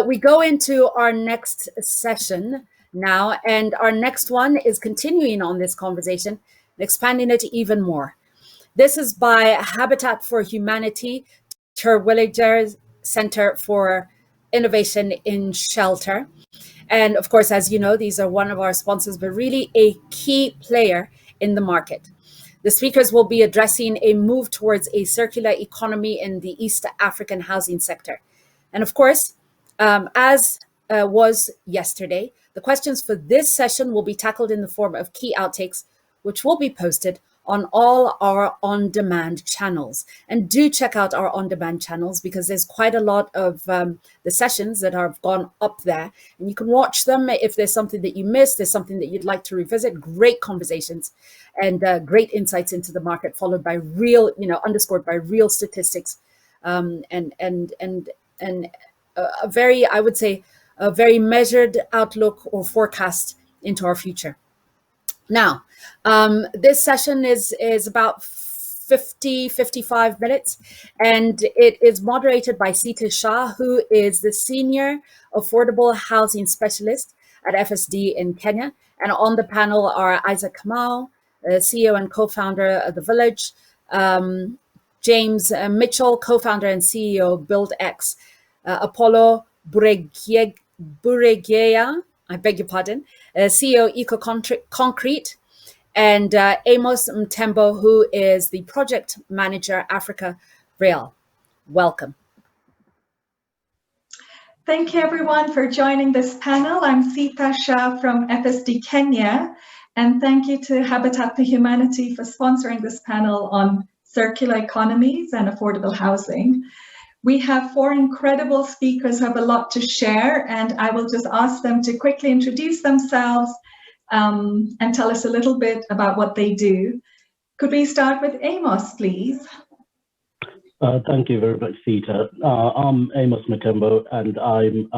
We go into our next session now, and our next one is continuing on this conversation and expanding it even more. This is by Habitat for Humanity, Terwilliger Center for Innovation in Shelter. And of course, as you know, these are one of our sponsors, but really a key player in the market. The speakers will be addressing a move towards a circular economy in the East African housing sector. And of course, as was yesterday, the questions for this session will be tackled in the form of key outtakes, which will be posted on all our on-demand channels. And do check out our on-demand channels because there's quite a lot of the sessions that have gone up there. And you can watch them if there's something that you missed, there's something that you'd like to revisit. Great conversations and great insights into the market, followed by real, underscored by real statistics and a very, I would say, a very measured outlook or forecast into our future. Now, this session is about 55 minutes, and it is moderated by Sita Shah, who is the Senior Affordable Housing Specialist at FSD in Kenya. And on the panel are Isaac Kamau, CEO and co-founder of The Village, James Mitchell, co-founder and CEO of BuildX, Apollo Buregeya, I beg your pardon, CEO Economies, and Amos Mckembo, who is the Project Manager, Africa Rail. Welcome. Thank you, everyone, for joining this panel. I'm Sita Shah from FSD Kenya, and thank you to Habitat for Humanity for sponsoring this panel on circular economies and affordable housing. We have four incredible speakers who have a lot to share, and I will just ask them to quickly introduce themselves and tell us a little bit about what they do. Could we start with Amos, please? Thank you very much, Sita. I'm Amos Mckembo, and I'm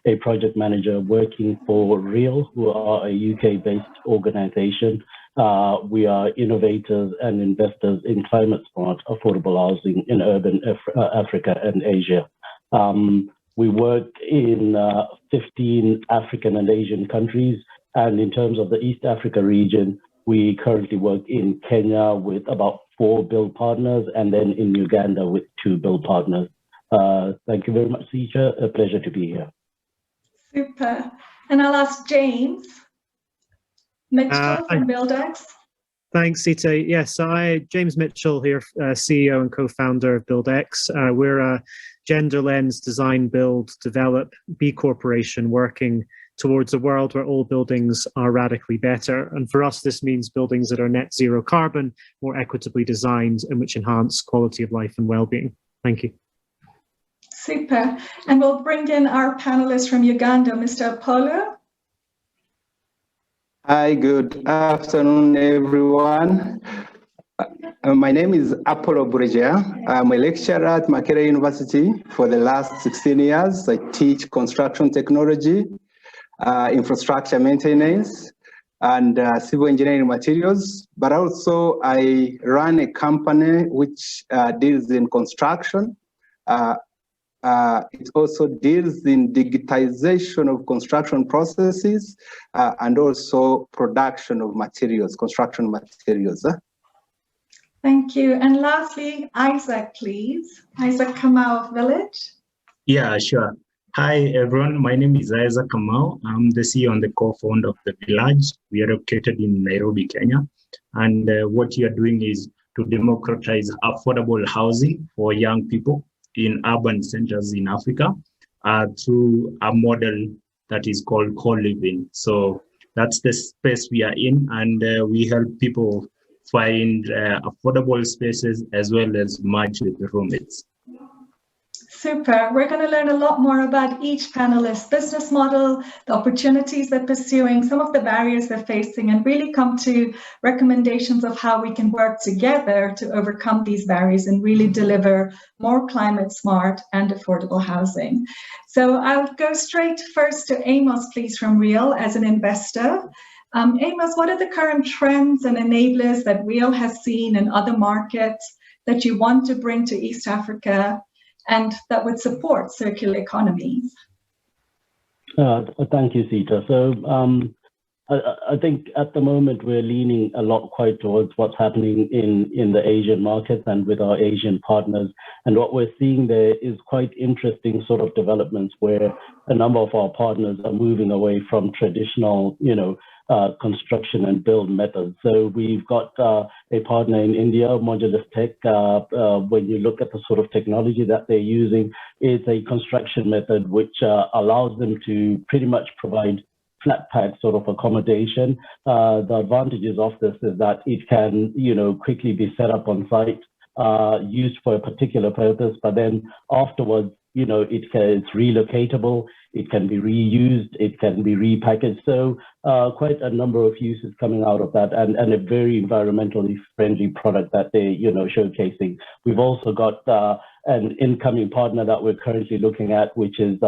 a project manager working for REAL, who are a UK-based organization. We are innovators and investors in climate-smart, affordable housing in urban Africa and Asia. We work in 15 African and Asian countries, and in terms of the East Africa region, we currently work in Kenya with about 4 build partners, and then in Uganda with 2 build partners. Thank you very much, Sita. A pleasure to be here. Super. And I'll ask James Mitchell from BuildX. Thanks, Sita. Yes, James Mitchell here, CEO and co-founder of BuildX. We're a gender lens design, build, develop B Corporation working towards a world where all buildings are radically better. And for us, this means buildings that are net zero carbon, more equitably designed, and which enhance quality of life and well-being. Thank you. Super. And we'll bring in our panelist from Uganda, Mr. Apollo. Hi, good afternoon, everyone. My name is Apollo Buregeya. I'm a lecturer at Makerere University for the last 16 years. I teach construction technology, infrastructure maintenance, and civil engineering materials. But also I run a company which deals in construction. It also deals in digitization of construction processes and also production of materials, construction materials. Thank you. And lastly, Isaac, please. Isaac Kamau of Village. Yeah, sure. Hi, everyone. My name is Isaac Kamau. I'm the CEO and the co-founder of The Village. We are located in Nairobi, Kenya. And what we are doing is to democratize affordable housing for young people in urban centers in Africa through a model that is called co-living. So that's the space we are in, and we help people find affordable spaces as well as merge with the roommates. Super. We're going to learn a lot more about each panelist's business model, the opportunities they're pursuing, some of the barriers they're facing, and really come to recommendations of how we can work together to overcome these barriers and really deliver more climate smart and affordable housing. So I'll go straight first to Amos, please, from REAL as an investor. Amos, what are the current trends and enablers that REAL has seen in other markets that you want to bring to East Africa and that would support circular economies? Thank you, Sita. So I think at the moment we're leaning a lot quite towards what's happening in the Asian markets and with our Asian partners. And what we're seeing there is quite interesting sort of developments where a number of our partners are moving away from traditional, construction and build methods. So we've got a partner in India, Modulus Tech. When you look at the sort of technology that they're using, it's a construction method which allows them to pretty much provide flat pack sort of accommodation. The advantages of this is that it can, quickly be set up on site, used for a particular purpose, but then afterwards, it's relocatable, it can be reused, it can be repackaged. So quite a number of uses coming out of that, and a very environmentally friendly product that they're, showcasing. We've also got an incoming partner that we're currently looking at, which is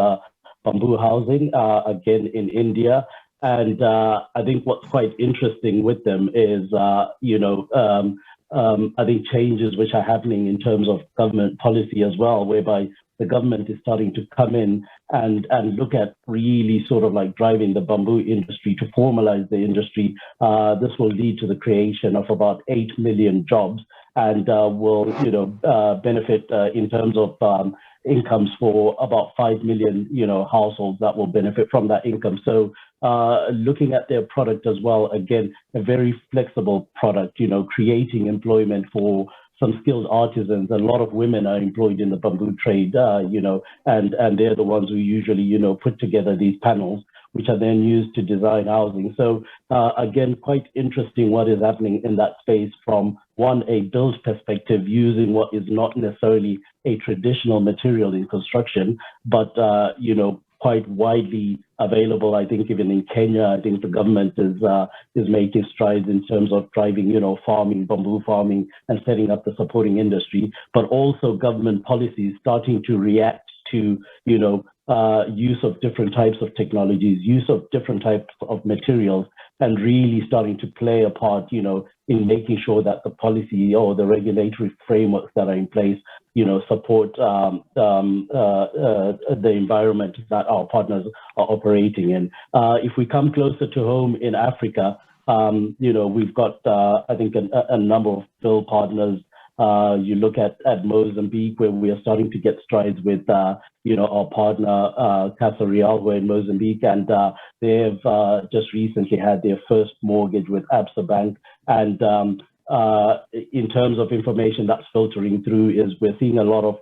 Bamboo Housing, again in India. And I think what's quite interesting with them is, I think changes which are happening in terms of government policy as well, whereby the government is starting to come in and look at really sort of like driving the bamboo industry to formalize the industry. This will lead to the creation of about 8 million jobs and will, benefit in terms of incomes for about 5 million, households that will benefit from that income. So looking at their product as well, again, a very flexible product, creating employment for some skilled artisans. A lot of women are employed in the bamboo trade, and they're the ones who usually, put together these panels, which are then used to design housing. So again, quite interesting what is happening in that space from a build perspective, using what is not necessarily a traditional material in construction, but quite widely available. I think even in Kenya, I think the government is making strides in terms of driving, farming, bamboo farming, and setting up the supporting industry, but also government policies starting to react to, use of different types of technologies, use of different types of materials, and really starting to play a part, in making sure that the policy or the regulatory frameworks that are in place, support the environment that our partners are operating in. If we come closer to home in Africa, we've got, I think, a number of build partners. You look at Mozambique, where we are starting to get strides with, our partner, Casa Real, who are in Mozambique, and they have just recently had their first mortgage with Absa Bank. And in terms of information that's filtering through, is we're seeing a lot of,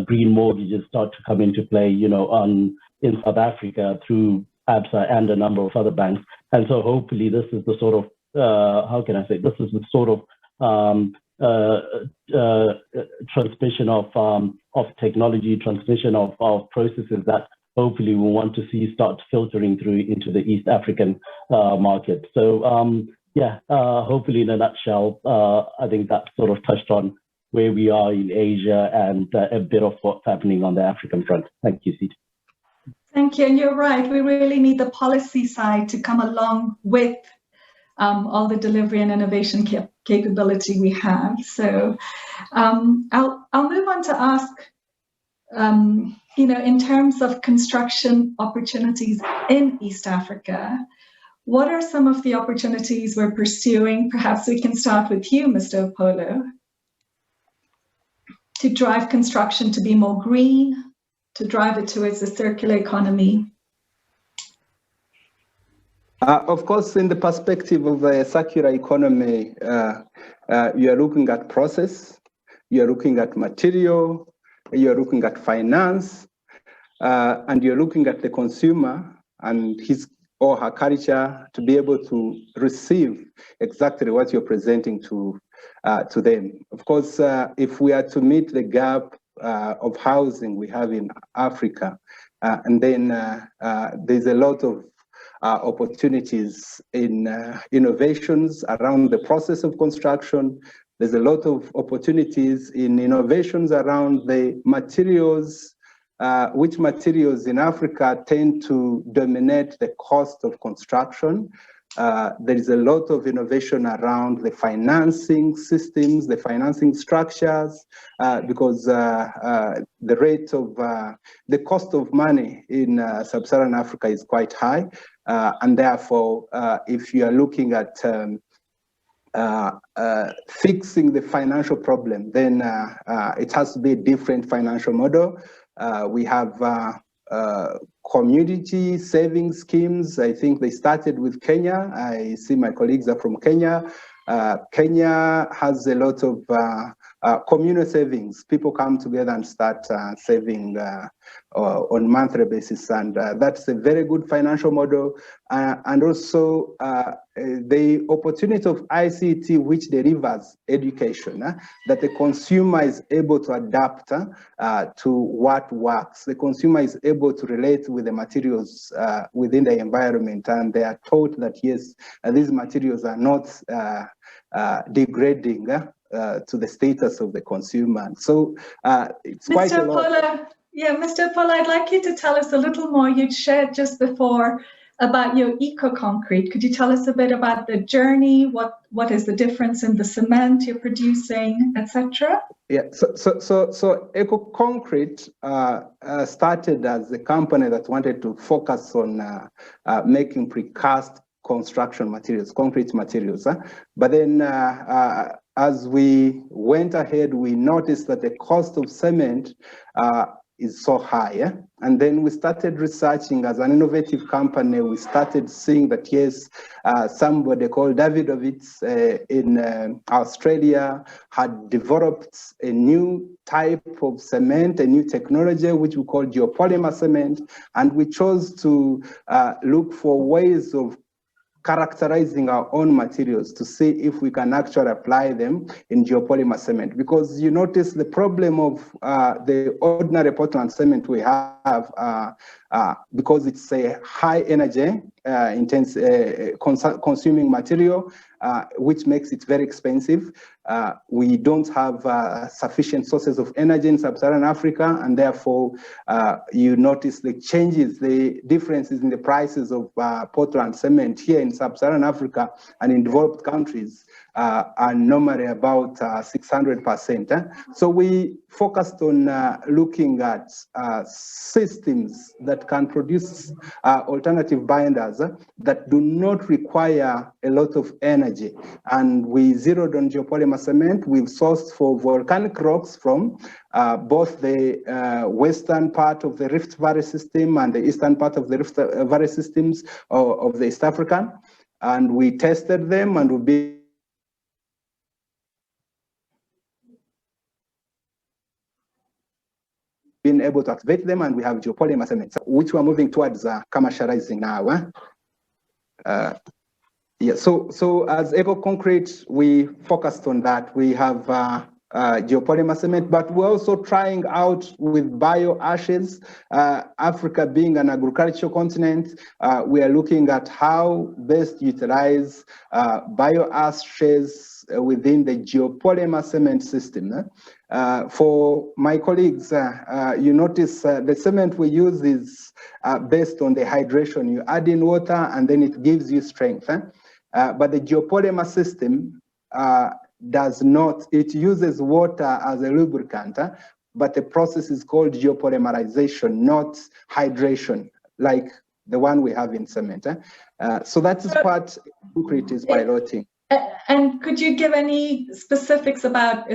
green mortgages start to come into play, in South Africa through Absa and a number of other banks. And so hopefully this is the sort of, this is the sort of, transmission of technology, transmission of processes that hopefully we want to see start filtering through into the East African market. So hopefully in a nutshell, I think that sort of touched on where we are in Asia and a bit of what's happening on the African front. Thank you, Sita. Thank you, and you're right. We really need the policy side to come along with all the delivery and innovation capability we have. So I'll move on to ask, in terms of construction opportunities in East Africa, what are some of the opportunities we're pursuing? Perhaps we can start with you, Mr. Apollo, to drive construction to be more green, to drive it towards a circular economy. Of course, in the perspective of a circular economy, you are looking at process, you are looking at material, you are looking at finance, and you're looking at the consumer and his or her culture to be able to receive exactly what you're presenting to them. Of course, if we are to meet the gap of housing we have in Africa, and then there's a lot of opportunities in innovations around the process of construction. There's a lot of opportunities in innovations around the materials, which materials in Africa tend to dominate the cost of construction. there is a lot of innovation around the financing systems, the financing structures, because the rate of, the cost of money in sub-Saharan Africa is quite high. And therefore, if you are looking at fixing the financial problem, then it has to be a different financial model. We have community saving schemes. I think they started with Kenya. I see my colleagues are from Kenya. Kenya has a lot of communal savings. People come together and start saving on monthly basis, and that's a very good financial model. And also the opportunity of ICT, which delivers education, that the consumer is able to adapt to what works. The consumer is able to relate with the materials within the environment, and they are taught that yes, these materials are not degrading to the status of the consumer. So it's quite a lot. Yeah, Mr. Paula, I'd like you to tell us a little more. You'd shared just before about your eco-concrete. Could you tell us a bit about the journey? What is the difference in the cement you're producing, etc.? Yeah, so Eco-Concrete started as a company that wanted to focus on making precast construction materials, concrete materials. But then as we went ahead, we noticed that the cost of cement is so high. And then we started researching as an innovative company. We started seeing that, yes, somebody called Davidovitz in Australia had developed a new type of cement, a new technology, which we call geopolymer cement. And we chose to look for ways of characterizing our own materials to see if we can actually apply them in geopolymer cement. Because you notice the problem of the ordinary Portland cement we have, because it's a high energy intense consuming material, which makes it very expensive. We don't have sufficient sources of energy in sub-Saharan Africa, and therefore you notice the changes, the differences in the prices of Portland cement here in sub-Saharan Africa and in developed countries are normally about 600%. So we focused on looking at systems that can produce alternative binders that do not require a lot of energy. And we zeroed on geopolymer cement. We've sourced for volcanic rocks from both the western part of the Rift Valley system and the eastern part of the Rift Valley systems of the East African. And we tested them, and we've been able to activate them, and we have geopolymer cement, which we're moving towards commercializing now. Yeah, so as Eco-Concrete, we focused on that. We have geopolymer cement, but we're also trying out with bio-ashes. Africa being an agricultural continent, we are looking at how best utilize bio-ashes within the geopolymer cement system. For my colleagues, you notice the cement we use is based on the hydration. You add in water and then it gives you strength. But the geopolymer system does not, it uses water as a lubricant, but the process is called geopolymerization, not hydration, like the one we have in cement. So that is what concrete is piloting. And could you give any specifics about,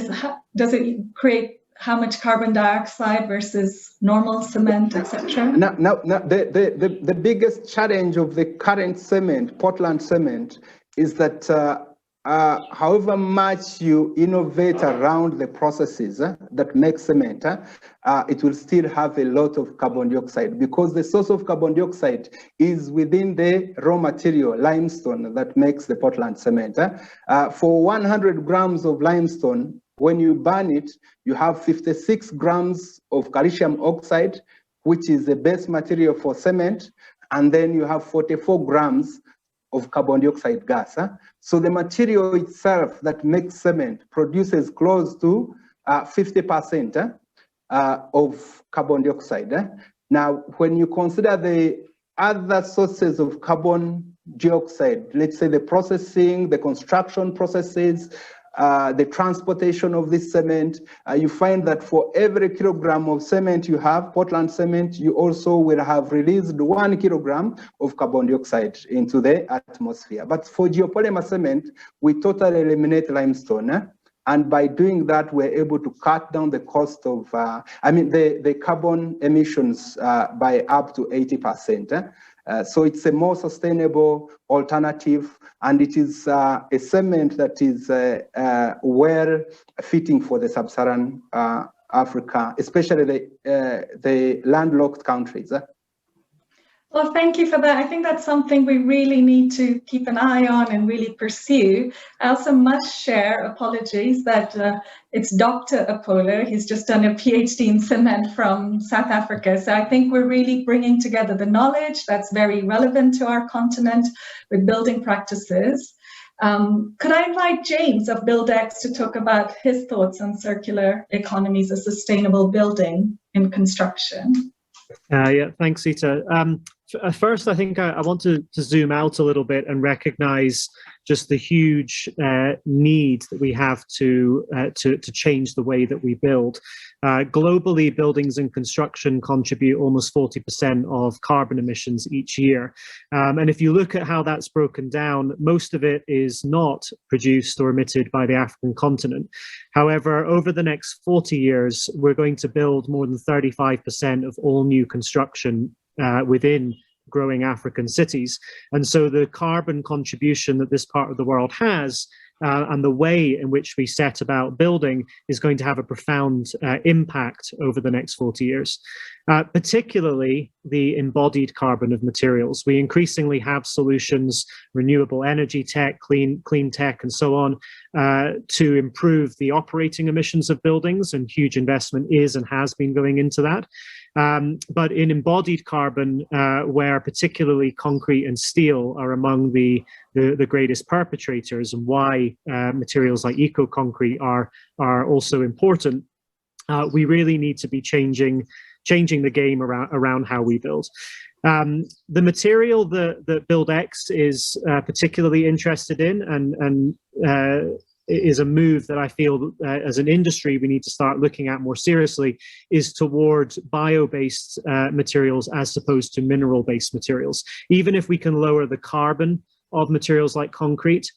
does it create how much carbon dioxide versus normal cement, etc.? Now, the biggest challenge of the current cement, Portland cement, is that however much you innovate around the processes that make cement, it will still have a lot of carbon dioxide, because the source of carbon dioxide is within the raw material, limestone, that makes the Portland cement. For 100 grams of limestone, when you burn it, you have 56 grams of calcium oxide, which is the base material for cement, and then you have 44 grams of carbon dioxide gas. So the material itself that makes cement produces close to 50% of carbon dioxide. Now, when you consider the other sources of carbon dioxide, let's say the processing, the construction processes, the transportation of this cement, you find that for every kilogram of cement you have, Portland cement, you also will have released 1 kilogram of carbon dioxide into the atmosphere. But for geopolymer cement, we totally eliminate limestone. And by doing that, we're able to cut down the cost of, the carbon emissions by up to 80%. So it's a more sustainable alternative, and it is a cement that is well fitting for the sub-Saharan Africa, especially the landlocked countries. Well, thank you for that. I think that's something we really need to keep an eye on and really pursue. I also must share, apologies, that it's Dr. Apollo. He's just done a PhD in cement from South Africa. So I think we're really bringing together the knowledge that's very relevant to our continent with building practices. Could I invite James of BuildX to talk about his thoughts on circular economies of sustainable building in construction? Yeah, thanks, Sita. First, I think I want to zoom out a little bit and recognize just the huge need that we have to change the way that we build. Globally, buildings and construction contribute almost 40% of carbon emissions each year. And if you look at how that's broken down, most of it is not produced or emitted by the African continent. However, over the next 40 years, we're going to build more than 35% of all new construction within growing African cities. And so the carbon contribution that this part of the world has and the way in which we set about building is going to have a profound impact over the next 40 years, particularly the embodied carbon of materials. We increasingly have solutions, renewable energy tech, clean tech, and so on, to improve the operating emissions of buildings, and huge investment is and has been going into that. But in embodied carbon, where particularly concrete and steel are among the greatest perpetrators, and why materials like eco-concrete are also important, we really need to be changing the game around how we build. The material that BuildX is particularly interested in, and is a move that I feel as an industry we need to start looking at more seriously, is towards bio-based materials as opposed to mineral-based materials. Even if we can lower the carbon of materials like concrete,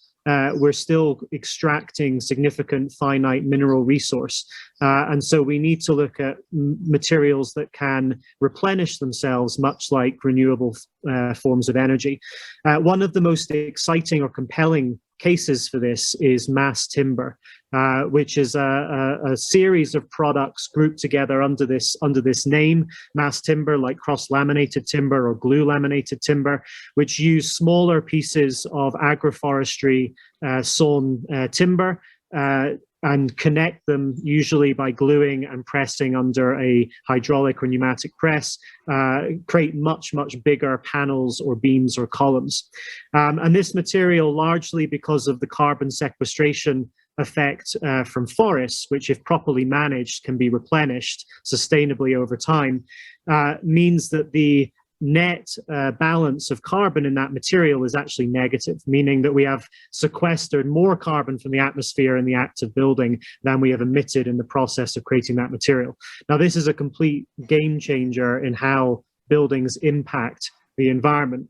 we're still extracting significant finite mineral resource. And so we need to look at materials that can replenish themselves, much like renewable forms of energy. One of the most exciting or compelling cases for this is mass timber, which is a series of products grouped together under this name, mass timber, like cross-laminated timber or glue-laminated timber, which use smaller pieces of agroforestry sawn timber and connect them usually by gluing and pressing under a hydraulic or pneumatic press, create much bigger panels or beams or columns. And this material, largely because of the carbon sequestration effect from forests, which if properly managed can be replenished sustainably over time, means that the net balance of carbon in that material is actually negative, meaning that we have sequestered more carbon from the atmosphere in the act of building than we have emitted in the process of creating that material. Now, this is a complete game changer in how buildings impact the environment.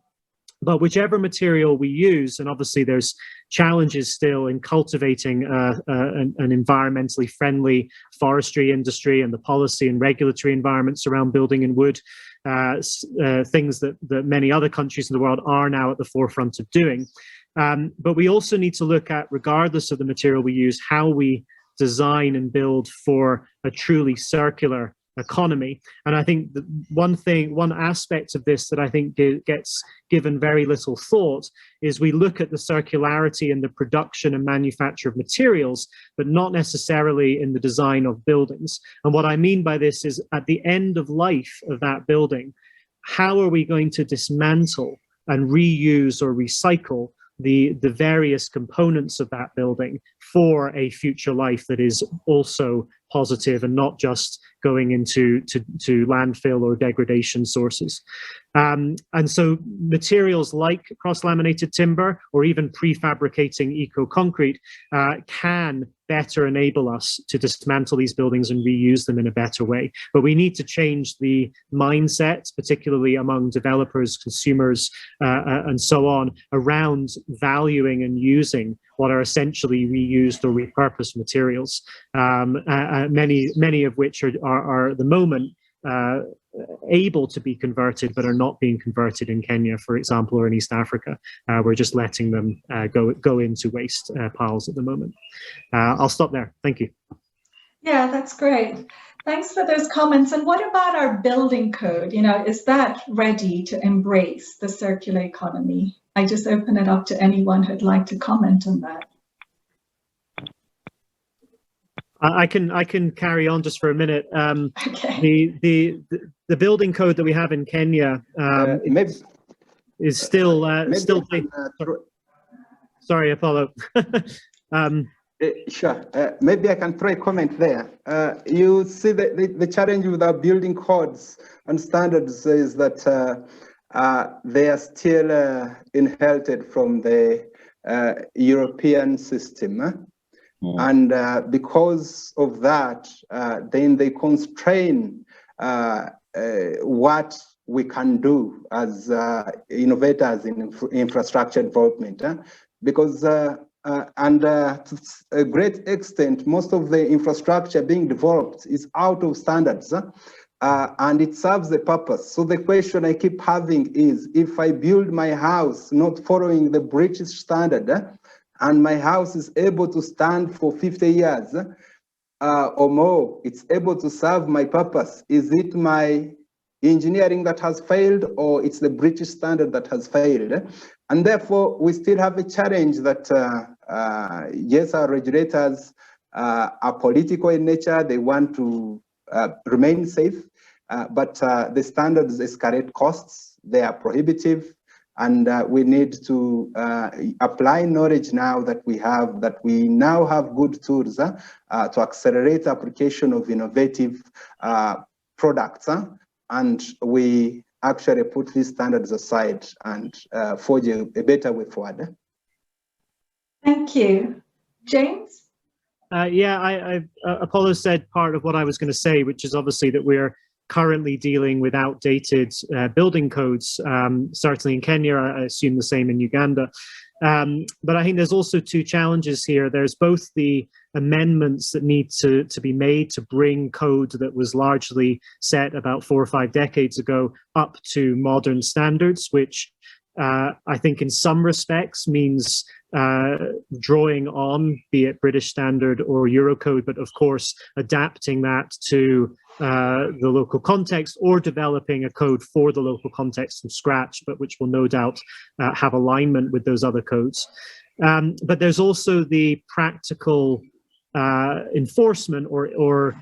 But whichever material we use, and obviously there's challenges still in cultivating an environmentally friendly forestry industry and the policy and regulatory environments around building in wood, things that many other countries in the world are now at the forefront of doing. But we also need to look at, regardless of the material we use, how we design and build for a truly circular economy. And I think that one aspect of this that I think gets given very little thought is we look at the circularity in the production and manufacture of materials, but not necessarily in the design of buildings. And what I mean by this is, at the end of life of that building, how are we going to dismantle and reuse or recycle the various components of that building for a future life that is also positive and not just going into landfill or degradation sources. And so materials like cross-laminated timber or even prefabricating eco-concrete can better enable us to dismantle these buildings and reuse them in a better way. But we need to change the mindset, particularly among developers, consumers, and so on, around valuing and using what are essentially reused or repurposed materials, many of which are at the moment able to be converted but are not being converted in Kenya, for example, or in East Africa. We're just letting them go into waste piles at the moment. I'll stop there. Thank you. Yeah, that's great. Thanks for those comments. And what about our building code? You know, is that ready to embrace the circular economy? I just open it up to anyone who'd like to comment on that. I can carry on just for a minute. Okay. The building code that we have in Kenya is still sorry, Apollo. Sure. Maybe I can throw a comment there. You see, the challenge with our building codes and standards is that they are still inherited from the European system. And because of that, then they constrain what we can do as innovators in infrastructure development. Because and to a great extent, most of the infrastructure being developed is out of standards, and it serves the purpose. So the question I keep having is, if I build my house not following the British standard, and my house is able to stand for 50 years or more, it's able to serve my purpose. Is it my engineering that has failed, or it's the British standard that has failed? And therefore, we still have a challenge that, yes, our regulators are political in nature. They want to remain safe, but the standards escalate costs. They are prohibitive. And we need to apply knowledge now that we now have good tools to accelerate application of innovative products. And we actually put these standards aside and forge a better way forward. Thank you. James? Yeah, Apollo said part of what I was going to say, which is obviously that we're currently dealing with outdated building codes, certainly in Kenya. I assume the same in Uganda. But I think there's also two challenges here. There's both the amendments that need to be made to bring code that was largely set about 4 or 5 decades ago up to modern standards, which I think in some respects means drawing on, be it British standard or Eurocode, but of course adapting that to the local context, or developing a code for the local context from scratch, but which will no doubt have alignment with those other codes. But there's also the practical enforcement or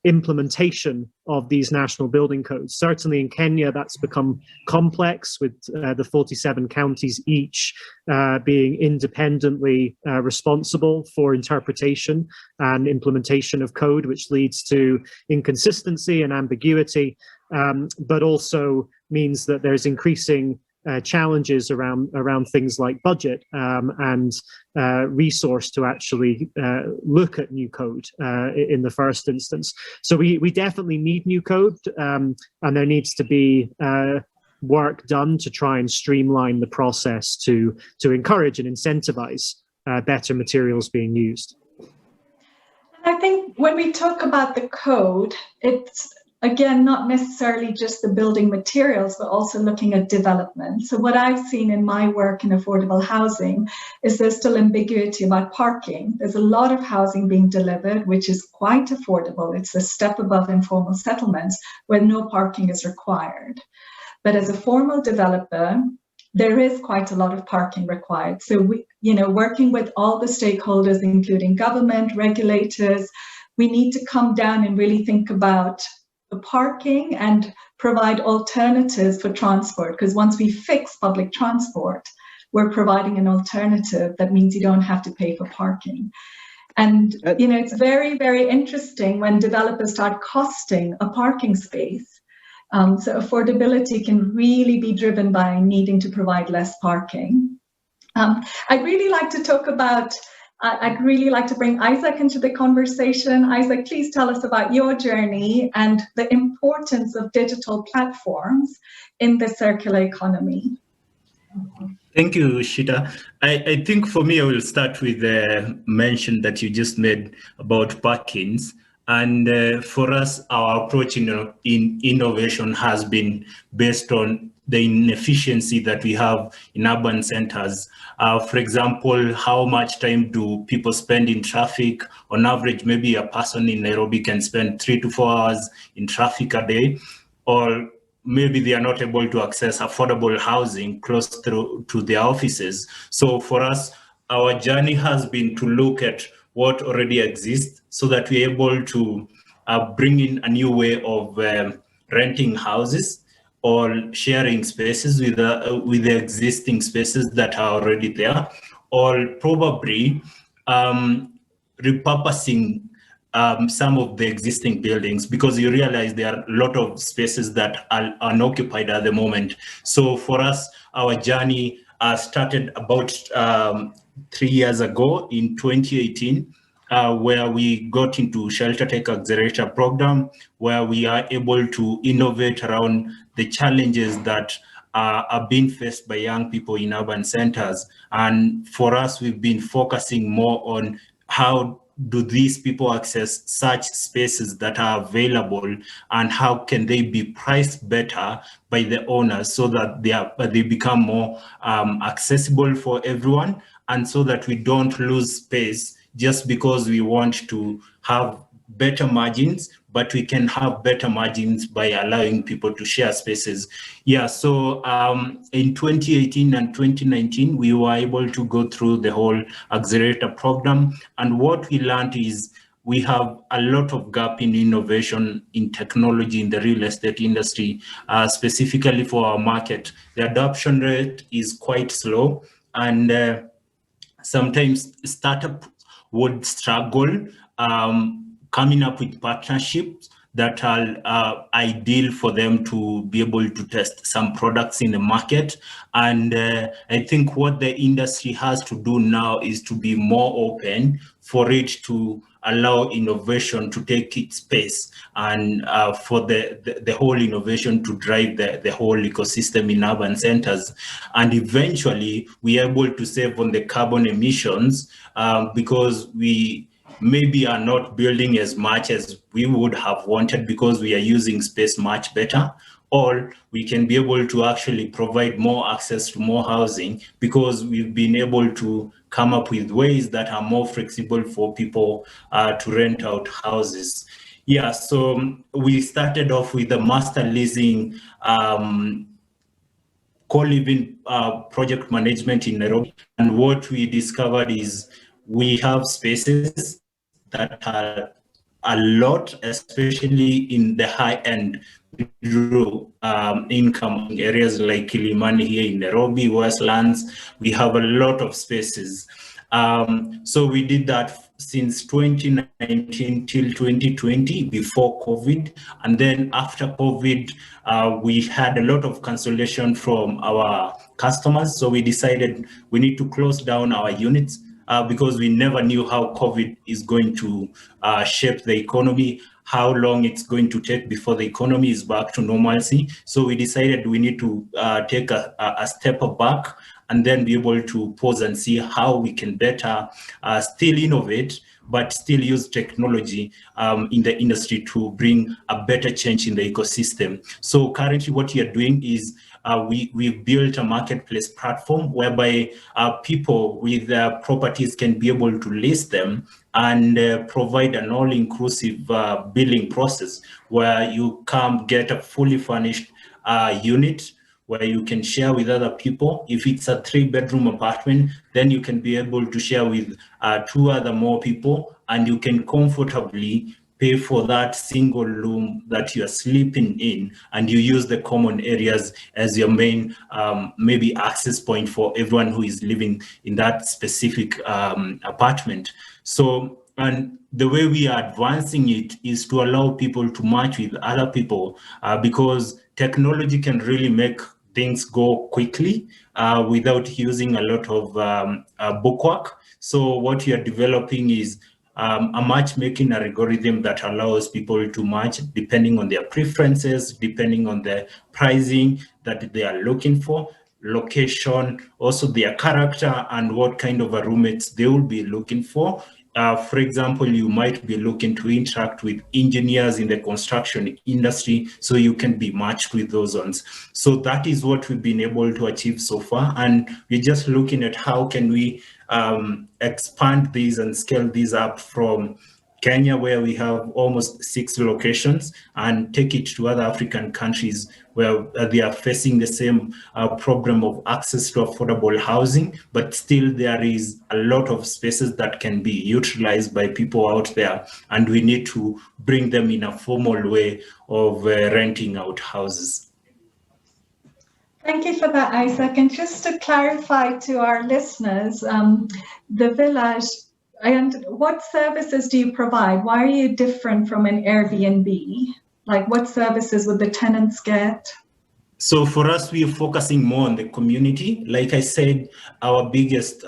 implementation of these national building codes. Certainly in Kenya, that's become complex, with the 47 counties each being independently responsible for interpretation and implementation of code, which leads to inconsistency and ambiguity, but also means that there's increasing challenges around things like budget and resource to actually look at new code in the first instance. So we definitely need new code, and there needs to be work done to try and streamline the process to encourage and incentivize better materials being used. I think when we talk about the code, it's again, not necessarily just the building materials, but also looking at development. So what I've seen in my work in affordable housing is there's still ambiguity about parking. There's a lot of housing being delivered, which is quite affordable. It's a step above informal settlements where no parking is required. But as a formal developer, there is quite a lot of parking required. So we, working with all the stakeholders, including government, regulators, we need to come down and really think about the parking and provide alternatives for transport, because once we fix public transport, we're providing an alternative that means you don't have to pay for parking. And it's very, very interesting when developers start costing a parking space. So affordability can really be driven by needing to provide less parking. I'd really like to bring Isaac into the conversation. Isaac, please tell us about your journey and the importance of digital platforms in the circular economy. Thank you, Shita. I think for me, I will start with the mention that you just made about parkings. And for us, our approach in innovation has been based on the inefficiency that we have in urban centers. For example, how much time do people spend in traffic? On average, maybe a person in Nairobi can spend 3 to 4 hours in traffic a day, or maybe they are not able to access affordable housing close to their offices. So for us, our journey has been to look at what already exists so that we're able to bring in a new way of renting houses or sharing spaces with the existing spaces that are already there, or probably repurposing some of the existing buildings, because you realize there are a lot of spaces that are unoccupied at the moment. So for us, our journey started about 3 years ago in 2018, where we got into Shelter Tech Accelerator program, where we are able to innovate around the challenges that are being faced by young people in urban centers. And for us, we've been focusing more on how do these people access such spaces that are available, and how can they be priced better by the owners so that they become more accessible for everyone, and so that we don't lose space just because we want to have better margins, but we can have better margins by allowing people to share spaces. Yeah, so in 2018 and 2019, we were able to go through the whole accelerator program. And what we learned is we have a lot of gap in innovation in technology in the real estate industry, specifically for our market. The adoption rate is quite slow, and sometimes startups would struggle coming up with partnerships that are ideal for them to be able to test some products in the market. And I think what the industry has to do now is to be more open for it to allow innovation to take its pace, and for the whole innovation to drive the whole ecosystem in urban centers. And eventually we are able to save on the carbon emissions because we maybe are not building as much as we would have wanted because we are using space much better, or we can be able to actually provide more access to more housing because we've been able to come up with ways that are more flexible for people to rent out houses. Yeah, so we started off with the master leasing co-living project management in Nairobi. And what we discovered is we have spaces that are a lot, especially in the high-end income areas like Kilimani here in Nairobi, Westlands. We have a lot of spaces. So we did that since 2019 till 2020, before COVID. And then after COVID, we had a lot of cancellation from our customers. So we decided we need to close down our units because we never knew how COVID is going to shape the economy, how long it's going to take before the economy is back to normalcy. So we decided we need to take a step back and then be able to pause and see how we can better still innovate, but still use technology in the industry to bring a better change in the ecosystem. So currently what we are doing is we've built a marketplace platform whereby people with properties can be able to list them and provide an all-inclusive billing process where you come get a fully furnished unit where you can share with other people. If it's a 3-bedroom apartment, then you can be able to share with 2 other more people, and you can comfortably pay for that single room that you're sleeping in, and you use the common areas as your main maybe access point for everyone who is living in that specific apartment. So And the way we are advancing it is to allow people to match with other people, because technology can really make things go quickly without using a lot of bookwork. So what you are developing is a matchmaking algorithm that allows people to match depending on their preferences, depending on the pricing that they are looking for, location, also their character, and what kind of a roommates they will be looking for. For example, you might be looking to interact with engineers in the construction industry, so you can be matched with those ones. So that is what we've been able to achieve so far. And we're just looking at how can we expand these and scale these up from Kenya, where we have almost 6 locations, and take it to other African countries where they are facing the same problem of access to affordable housing, but still there is a lot of spaces that can be utilized by people out there, and we need to bring them in a formal way of renting out houses. Thank you for that, Isaac. And just to clarify to our listeners, the village, what services do you provide? Why are you different from an Airbnb? Like, what services would the tenants get? So for us, we are focusing more on the community. Like I said, our biggest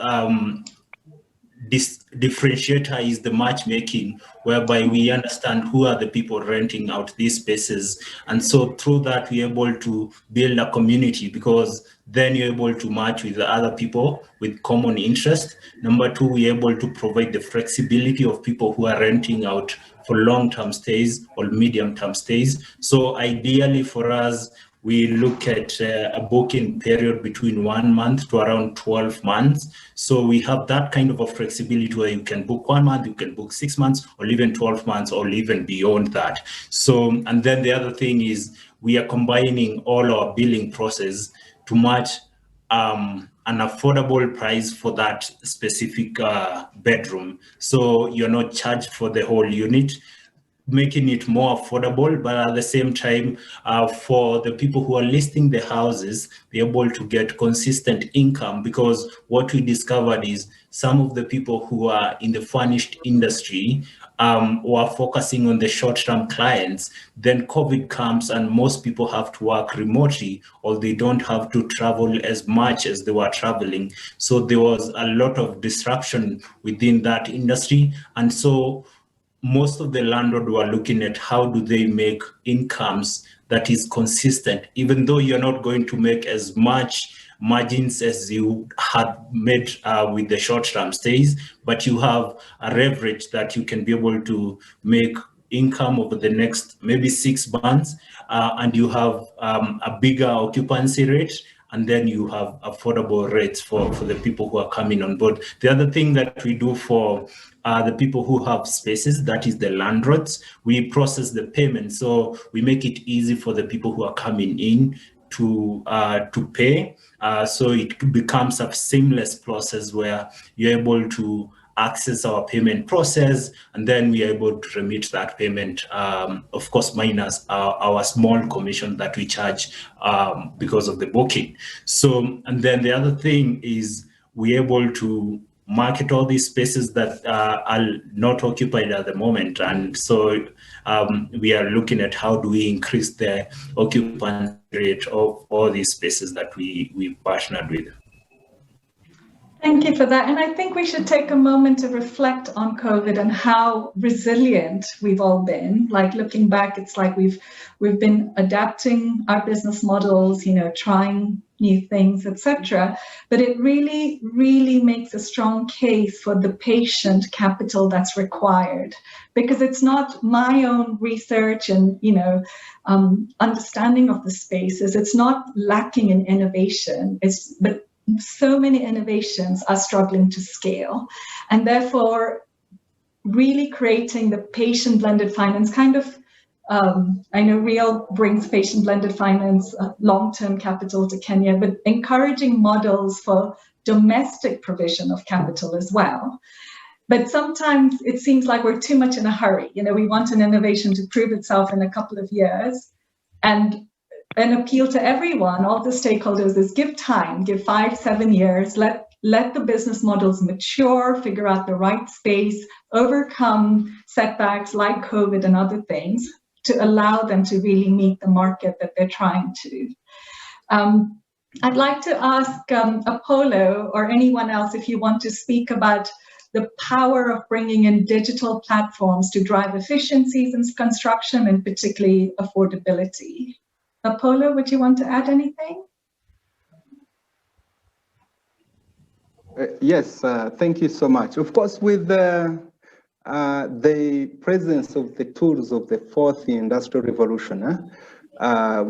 differentiator is the matchmaking, whereby we understand who are the people renting out these spaces. And so through that, we're able to build a community, because then you're able to match with the other people with common interest. Number two, we're able to provide the flexibility of people who are renting out for long-term stays or medium-term stays. So ideally for us, we look at a booking period between 1 month to around 12 months. So we have that kind of a flexibility where you can book 1 month, you can book 6 months, or even 12 months, or even beyond that. So, and then the other thing is we are combining all our billing process to match an affordable price for that specific bedroom. So you're not charged for the whole unit, making it more affordable, but at the same time, for the people who are listing the houses, they're able to get consistent income, because what we discovered is some of the people who are in the furnished industry were focusing on the short-term clients. Then COVID comes and most people have to work remotely, or they don't have to travel as much as they were traveling. So there was a lot of disruption within that industry. And so most of the landlords were looking at how do they make incomes that is consistent, even though you're not going to make as much margins as you had made with the short-term stays, but you have a leverage that you can be able to make income over the next maybe 6 months, and you have a bigger occupancy rate, and then you have affordable rates for the people who are coming on board. The other thing that we do for the people who have spaces, that is the landlords, we process the payment. So we make it easy for the people who are coming in to pay. So it becomes a seamless process where you're able to access our payment process, and then we are able to remit that payment, of course, minus our small commission that we charge because of the booking. So, and then the other thing is we're able to market all these spaces that are not occupied at the moment. And so we are looking at how do we increase the occupancy rate of all these spaces that we partnered with. Thank you for that. And I think we should take a moment to reflect on COVID and how resilient we've all been. Like, looking back, it's like we've been adapting our business models, trying new things, etc. But it really, really makes a strong case for the patient capital that's required, because it's not my own research and understanding of the spaces. It's not lacking in innovation. But so many innovations are struggling to scale, and therefore really creating the patient blended finance kind of, I know Real brings patient blended finance long-term capital to Kenya, but encouraging models for domestic provision of capital as well. But sometimes it seems like we're too much in a hurry. We want an innovation to prove itself in a couple of years, and an appeal to everyone, all the stakeholders, is give time, give 5-7 years, let the business models mature, figure out the right space, overcome setbacks like COVID and other things to allow them to really meet the market that they're trying to. I'd like to ask Apollo or anyone else if you want to speak about the power of bringing in digital platforms to drive efficiencies in construction and particularly affordability. Apollo, would you want to add anything? Yes, thank you so much. Of course, with the presence of the tools of the fourth industrial revolution,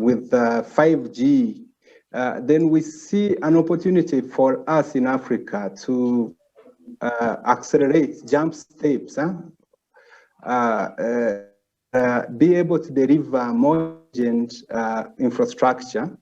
with 5G, then we see an opportunity for us in Africa to accelerate, jump steps, be able to deliver more infrastructure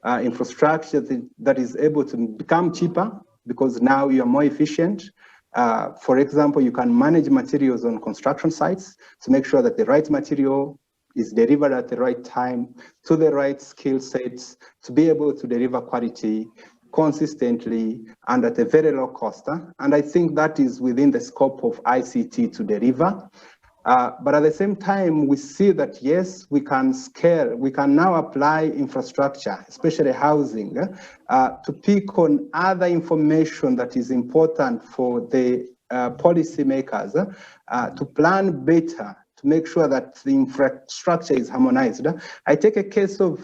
that is able to become cheaper because now you are more efficient. For example, you can manage materials on construction sites to make sure that the right material is delivered at the right time to the right skill sets to be able to deliver quality consistently and at a very low cost. And I think that is within the scope of ICT to deliver. But at the same time, we see that, yes, we can scale, we can now apply infrastructure, especially housing, to pick on other information that is important for the policymakers to plan better, to make sure that the infrastructure is harmonized. I take a case of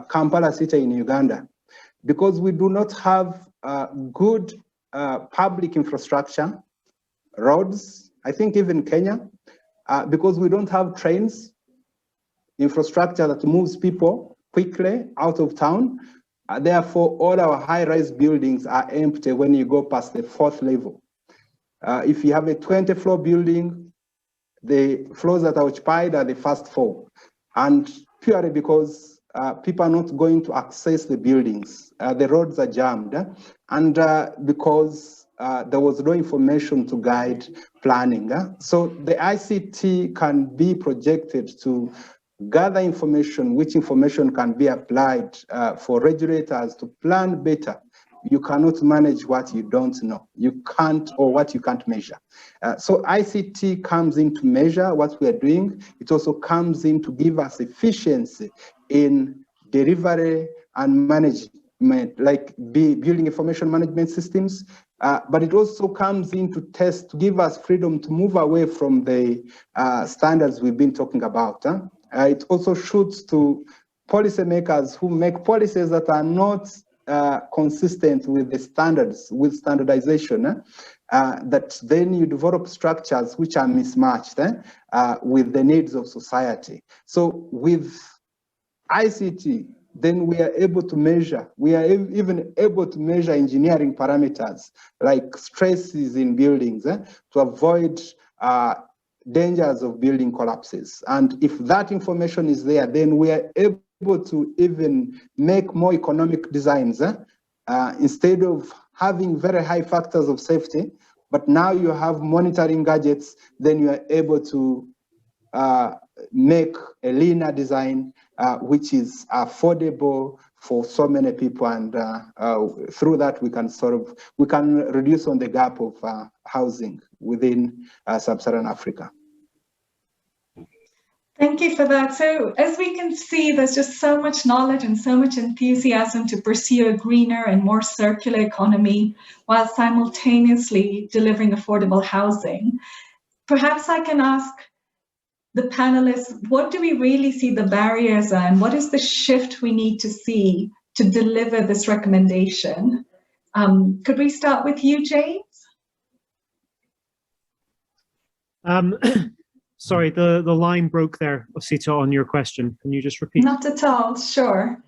Kampala City in Uganda. Because we do not have good public infrastructure, roads, I think even Kenya, because we don't have trains, infrastructure that moves people quickly out of town. Therefore, all our high-rise buildings are empty when you go past the 4th level. If you have a 20-floor building, the floors that are occupied are the first 4. And purely because people are not going to access the buildings. The roads are jammed, and because there was no information to guide planning. So the ICT can be projected to gather information, which information can be applied for regulators to plan better. You cannot manage what you don't know. You can't, or what you can't measure. So ICT comes in to measure what we are doing. It also comes in to give us efficiency in delivery and management, like building information management systems. But it also comes in to give us freedom to move away from the standards we've been talking about. It also shoots to policymakers who make policies that are not consistent with the standards, with standardization, that then you develop structures which are mismatched with the needs of society. So with ICT, then we are able to measure, we are even able to measure engineering parameters like stresses in buildings to avoid dangers of building collapses. And if that information is there, then we are able to even make more economic designs instead of having very high factors of safety. But now you have monitoring gadgets, then you are able to make a leaner design which is affordable for so many people, and through that we can reduce on the gap of housing within sub-Saharan Africa. Thank you for that. So as we can see, there's just so much knowledge and so much enthusiasm to pursue a greener and more circular economy while simultaneously delivering affordable housing. Perhaps I can ask the panelists, what do we really see the barriers are, and what is the shift we need to see to deliver this recommendation? Could we start with you, James? Sorry, the line broke there, Osita, on your question. Can you just repeat? Not at all, sure.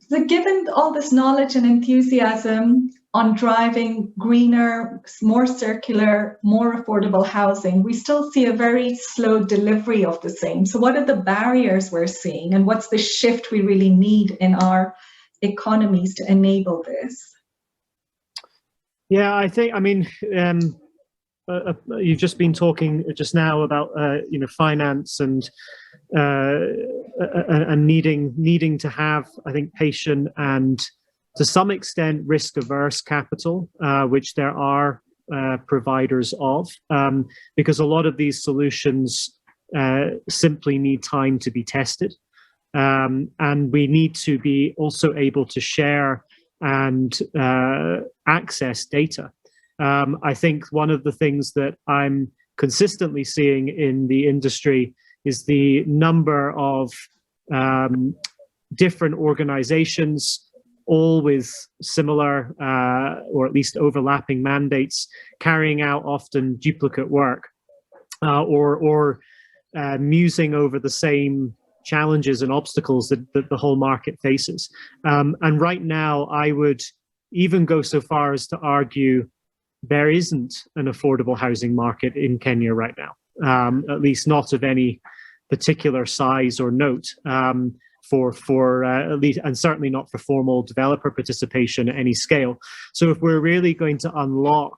So given all this knowledge and enthusiasm on driving greener, more circular, more affordable housing, we still see a very slow delivery of the same. So what are the barriers we're seeing, and what's the shift we really need in our economies to enable this? Yeah, I mean, you've just been talking just now about finance and needing to have, I think, patient and to some extent risk-averse capital, which there are providers of, because a lot of these solutions simply need time to be tested. And we need to be also able to share and access data. I think one of the things that I'm consistently seeing in the industry is the number of different organizations, all with similar or at least overlapping mandates, carrying out often duplicate work or musing over the same challenges and obstacles that the whole market faces. And right now, I would even go so far as to argue there isn't an affordable housing market in Kenya right now, at least not of any particular size or note, for at least, and certainly not for formal developer participation at any scale. So if we're really going to unlock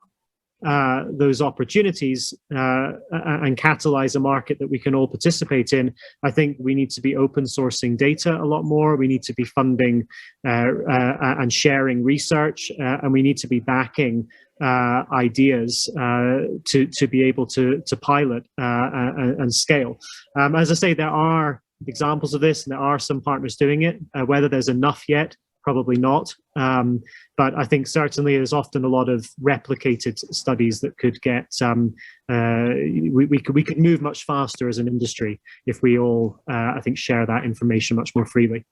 those opportunities and catalyze a market that we can all participate in, I think we need to be open sourcing data a lot more. We need to be funding and sharing research, and we need to be backing ideas to be able to pilot and scale. As I say, there are examples of this, and there are some partners doing it. Whether there's enough yet, probably not. But I think certainly there's often a lot of replicated studies that could get, we could move much faster as an industry if we all, I think, share that information much more freely.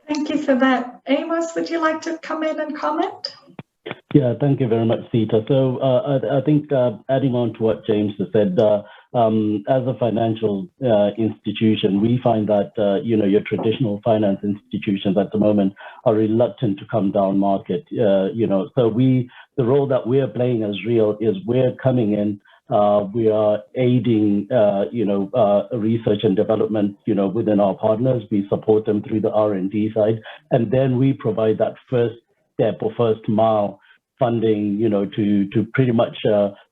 Thank you for that. Amos, would you like to come in and comment? Yeah, thank you very much, Sita. So I think adding on to what James has said, as a financial institution, we find that your traditional finance institutions at the moment are reluctant to come down market. So the role that we're playing as Real is we're coming in. We are aiding, research and development, within our partners. We support them through the R&D side, and then we provide that first step or first mile funding, to pretty much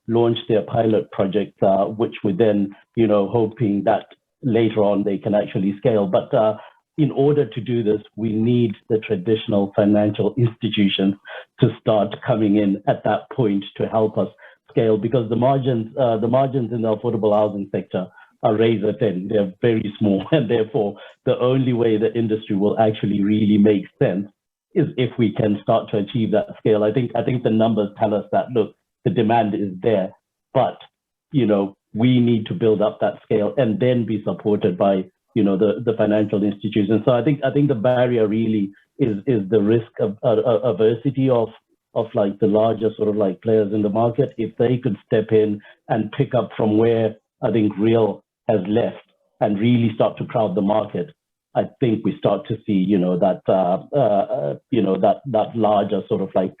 launch their pilot project, which we then, hoping that later on they can actually scale. But in order to do this, we need the traditional financial institutions to start coming in at that point to help us scale, because the margins in the affordable housing sector are razor thin. They're very small, and therefore the only way the industry will actually really make sense is if we can start to achieve that scale. I think the numbers tell us that, look, the demand is there, but we need to build up that scale and then be supported by the financial institutions. So I think the barrier really is the risk of aversity of like the larger sort of like players in the market. If they could step in and pick up from where I think Real has left and really start to crowd the market, I think we start to see, that larger sort of like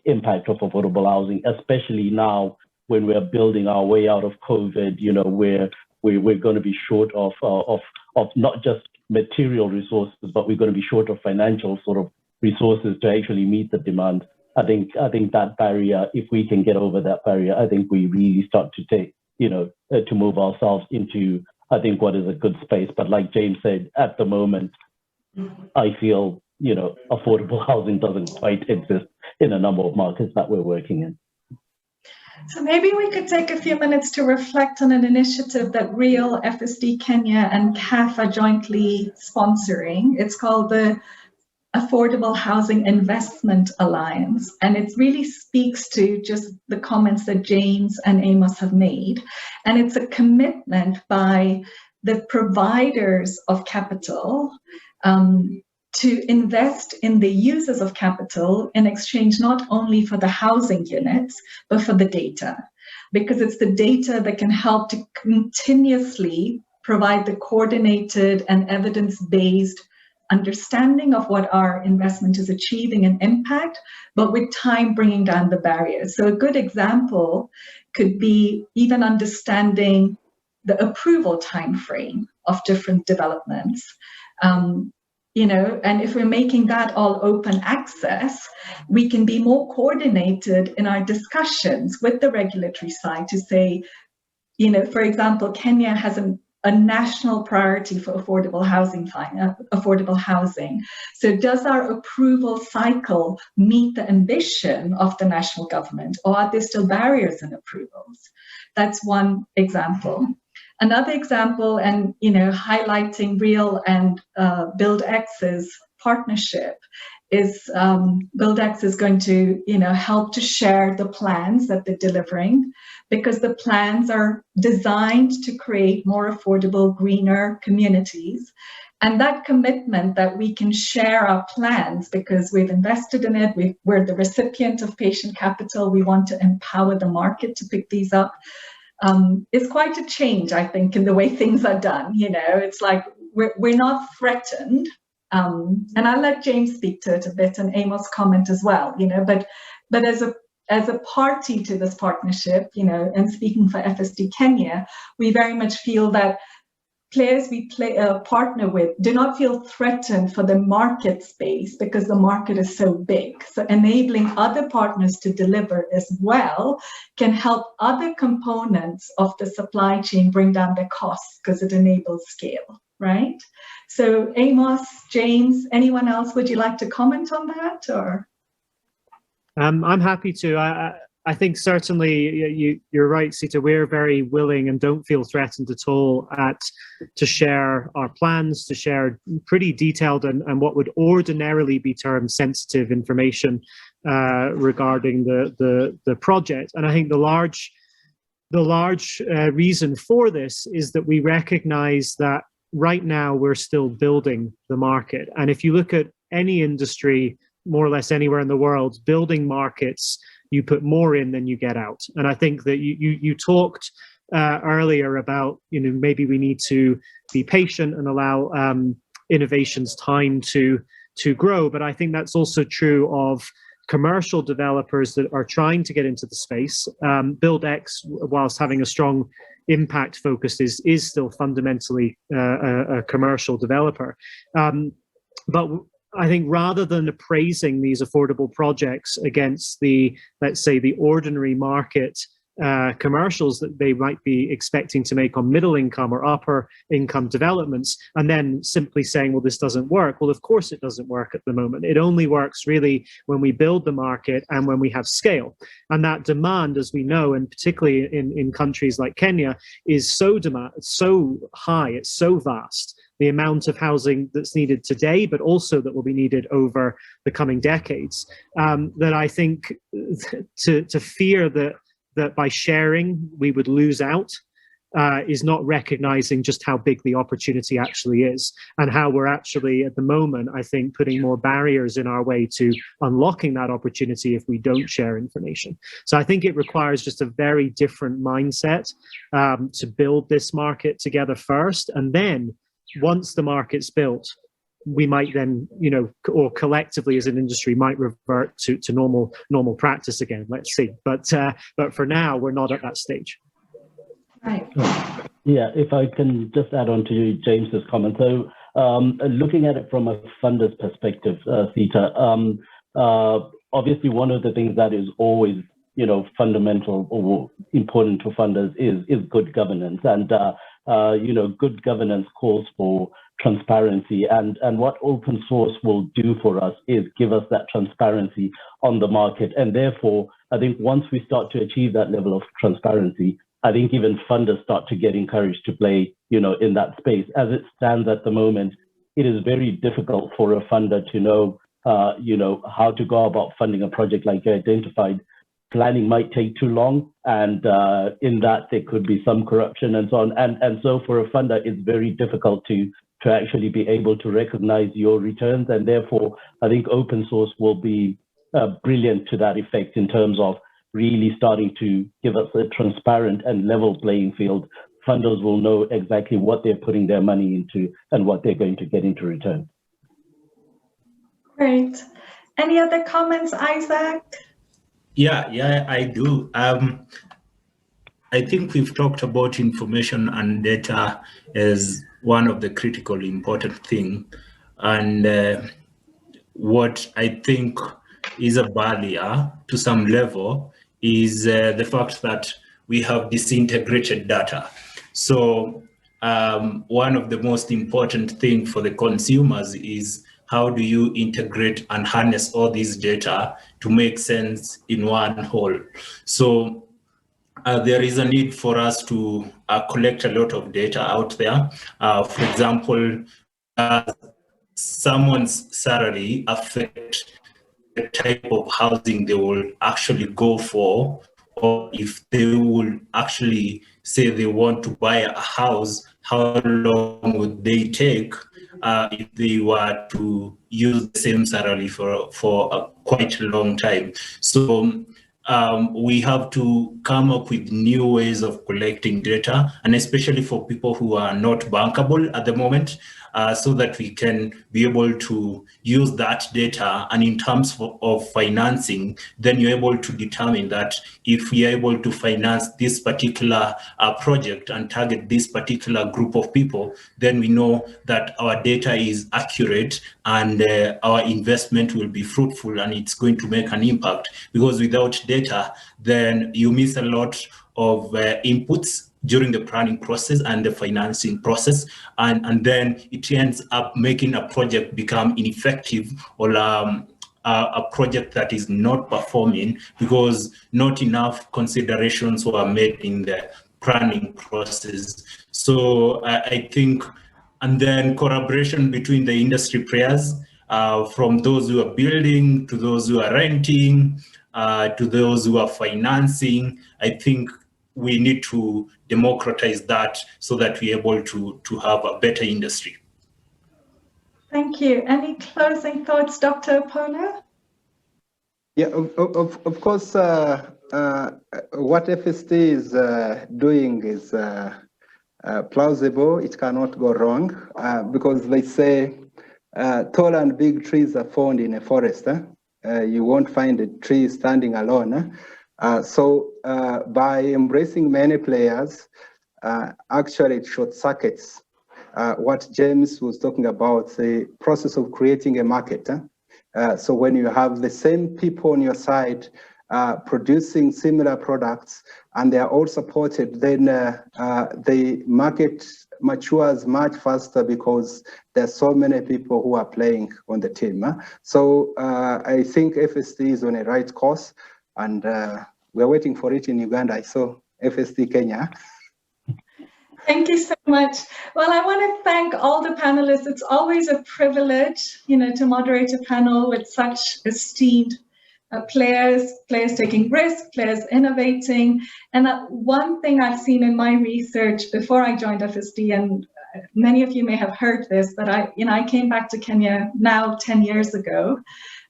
impact of affordable housing, especially now when we're building our way out of COVID, where we're going to be short of not just material resources, but we're going to be short of financial sort of resources to actually meet the demand. I think that barrier, if we can get over that barrier, I think we really start to take, to move ourselves into, I think, what is a good space. But like James said, at the moment, I feel, affordable housing doesn't quite exist in a number of markets that we're working in. So maybe we could take a few minutes to reflect on an initiative that Real, FSD Kenya, and CAF are jointly sponsoring. It's called the Affordable Housing Investment Alliance, and it really speaks to just the comments that James and Amos have made. And it's a commitment by the providers of capital to invest in the users of capital in exchange not only for the housing units, but for the data, because it's the data that can help to continuously provide the coordinated and evidence-based understanding of what our investment is achieving and impact, but with time bringing down the barriers. So a good example could be even understanding the approval timeframe of different developments. And if we're making that all open access, we can be more coordinated in our discussions with the regulatory side to say, for example, Kenya has an a national priority for affordable housing. So does our approval cycle meet the ambition of the national government, or are there still barriers in approvals? That's one example. Another example, and highlighting Real and BuildX's partnership, is BuildX is going to help to share the plans that they're delivering, because the plans are designed to create more affordable, greener communities. And that commitment that we can share our plans because we've invested in it, we're the recipient of patient capital, we want to empower the market to pick these up, is quite a change, I think, in the way things are done. It's like we're not threatened. And I'll let James speak to it a bit, and Amos comment as well, but as a party to this partnership, and speaking for FSD Kenya, we very much feel that players we partner with do not feel threatened for the market space because the market is so big. So enabling other partners to deliver as well can help other components of the supply chain bring down their costs because it enables scale, right? So Amos, James, anyone else, would you like to comment on that? Or I'm happy to. I think certainly you're right, Sita. We're very willing and don't feel threatened at all to share our plans, to share pretty detailed and what would ordinarily be termed sensitive information regarding the project. And I think the large reason for this is that we recognize that right now we're still building the market. And if you look at any industry, more or less anywhere in the world, building markets, you put more in than you get out. And I think that you talked earlier about, maybe we need to be patient and allow innovations time to grow. But I think that's also true of commercial developers that are trying to get into the space. BuildX, whilst having a strong impact focus, is still fundamentally a commercial developer. But I think rather than appraising these affordable projects against the, let's say, the ordinary market commercials that they might be expecting to make on middle income or upper income developments, and then simply saying, well, this doesn't work. Well, of course it doesn't work at the moment. It only works really when we build the market and when we have scale. And that demand, as we know, and particularly in countries like Kenya, is so high, it's so vast. The amount of housing that's needed today, but also that will be needed over the coming decades, that I think to fear that by sharing we would lose out is not recognizing just how big the opportunity actually is, and how we're actually at the moment, I think, putting more barriers in our way to unlocking that opportunity if we don't share information. So I think it requires just a very different mindset to build this market together first, and then once the market's built, we might then, or collectively as an industry might revert to normal practice again. Let's see. But for now, we're not at that stage. Right. Yeah, if I can just add on to James's comment. So looking at it from a funder's perspective, Sita, obviously one of the things that is always, fundamental or important to funders is good governance. And good governance calls for transparency, and what open source will do for us is give us that transparency on the market. And therefore, I think once we start to achieve that level of transparency, I think even funders start to get encouraged to play, in that space. As it stands at the moment, it is very difficult for a funder to know, how to go about funding a project like you identified. Planning might take too long, and in that there could be some corruption and so on. And so for a funder, it's very difficult to actually be able to recognize your returns. And therefore, I think open source will be brilliant to that effect in terms of really starting to give us a transparent and level playing field. Funders will know exactly what they're putting their money into and what they're going to get into return. Great. Any other comments, Isaac? Yeah, I do. I think we've talked about information and data as one of the critically important thing. And what I think is a barrier to some level is the fact that we have disintegrated data. So one of the most important things for the consumers is how do you integrate and harness all these data to make sense in one whole. So there is a need for us to collect a lot of data out there. For example, someone's salary affects the type of housing they will actually go for, or if they will actually say they want to buy a house, how long would they take if they were to use the same salary for a quite a long time. So we have to come up with new ways of collecting data, and especially for people who are not bankable at the moment, so that we can be able to use that data. And in terms of financing, then you're able to determine that if we are able to finance this particular project and target this particular group of people, then we know that our data is accurate and our investment will be fruitful and it's going to make an impact. Because without data, then you miss a lot of inputs during the planning process and the financing process, and then it ends up making a project become ineffective, or a project that is not performing because not enough considerations were made in the planning process. So I think, and then collaboration between the industry players, from those who are building to those who are renting, to those who are financing. I think we need to democratize that so that we're able to have a better industry. Thank you. Any closing thoughts, Dr. Apollo? Yeah, of course, what FST is doing is plausible. It cannot go wrong, because they say tall and big trees are found in a forest. You won't find a tree standing alone. So by embracing many players, actually it short circuits what James was talking about, the process of creating a market. So when you have the same people on your side producing similar products and they are all supported, then the market matures much faster because there's so many people who are playing on the team. So I think FST is on a right course, and we're waiting for it in Uganda. I saw FST Kenya. Thank you so much. Well, I want to thank all the panelists. It's always a privilege, to moderate a panel with such esteemed players taking risks, players innovating. And one thing I've seen in my research before I joined FSD, and many of you may have heard this, but I came back to Kenya now 10 years ago.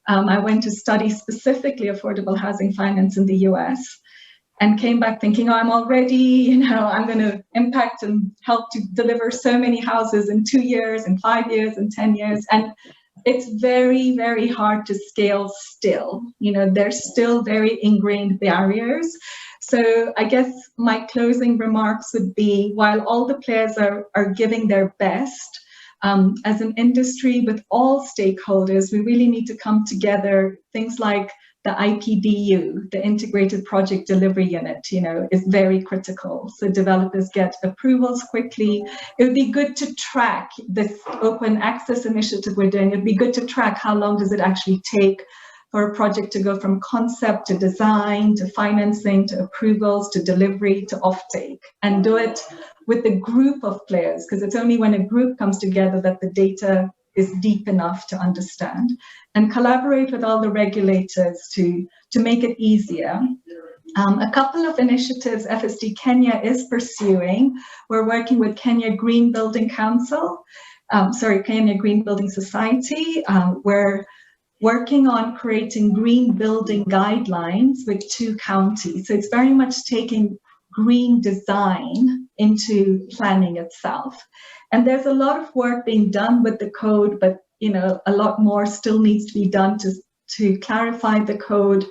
I went to study specifically affordable housing finance in the US, and came back thinking, oh, I'm already, I'm going to impact and help to deliver so many houses in 2 years, in 5 years, in 10 years. And it's very, very hard to scale still. There's still very ingrained barriers. So I guess my closing remarks would be, while all the players are giving their best, as an industry with all stakeholders, we really need to come together. Things like the IPDU, the Integrated Project Delivery Unit, is very critical. So developers get approvals quickly. It would be good to track this open access initiative we're doing. It'd be good to track how long does it actually take for a project to go from concept to design, to financing, to approvals, to delivery, to offtake, and do it with a group of players, because it's only when a group comes together that the data is deep enough to understand, and collaborate with all the regulators to make it easier. A couple of initiatives FSD Kenya is pursuing. We're working with Kenya Green Building Council, Kenya Green Building Society. We're working on creating green building guidelines with 2 counties. So it's very much taking green design into planning itself. And there's a lot of work being done with the code, but a lot more still needs to be done to clarify the code,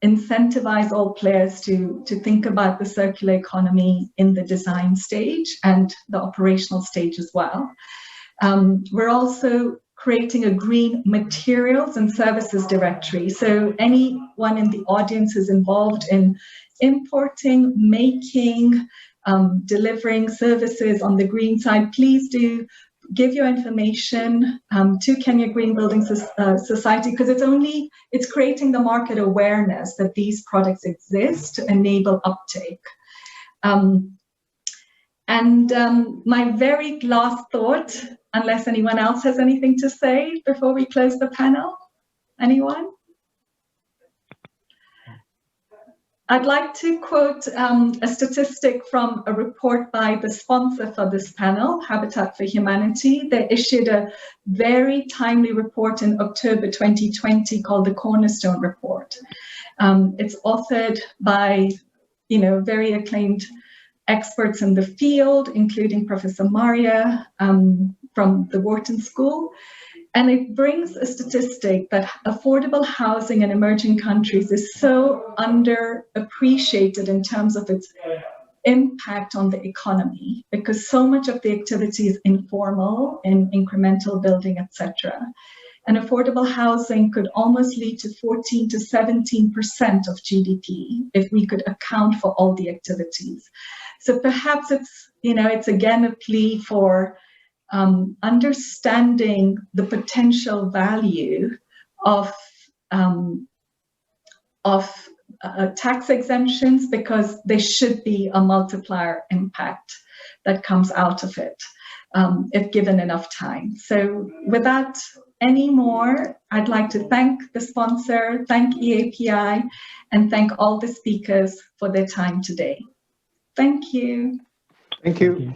incentivize all players to think about the circular economy in the design stage and the operational stage as well. We're also creating a green materials and services directory. So anyone in the audience is involved in importing, making, delivering services on the green side, please do give your information to Kenya Green Building Society, because it's creating the market awareness that these products exist to enable uptake. My very last thought, unless anyone else has anything to say before we close the panel. Anyone? I'd like to quote a statistic from a report by the sponsor for this panel, Habitat for Humanity. They issued a very timely report in October 2020 called the Cornerstone Report. It's authored by, very acclaimed experts in the field, including Professor Maria from the Wharton School. And it brings a statistic that affordable housing in emerging countries is so underappreciated in terms of its impact on the economy, because so much of the activity is informal in incremental building, etc. And affordable housing could almost lead to 14 to 17% of GDP if we could account for all the activities. So perhaps it's again a plea for understanding the potential value of tax exemptions, because there should be a multiplier impact that comes out of it if given enough time. So without any more, I'd like to thank the sponsor, thank EAPI, and thank all the speakers for their time today. Thank you. Thank you.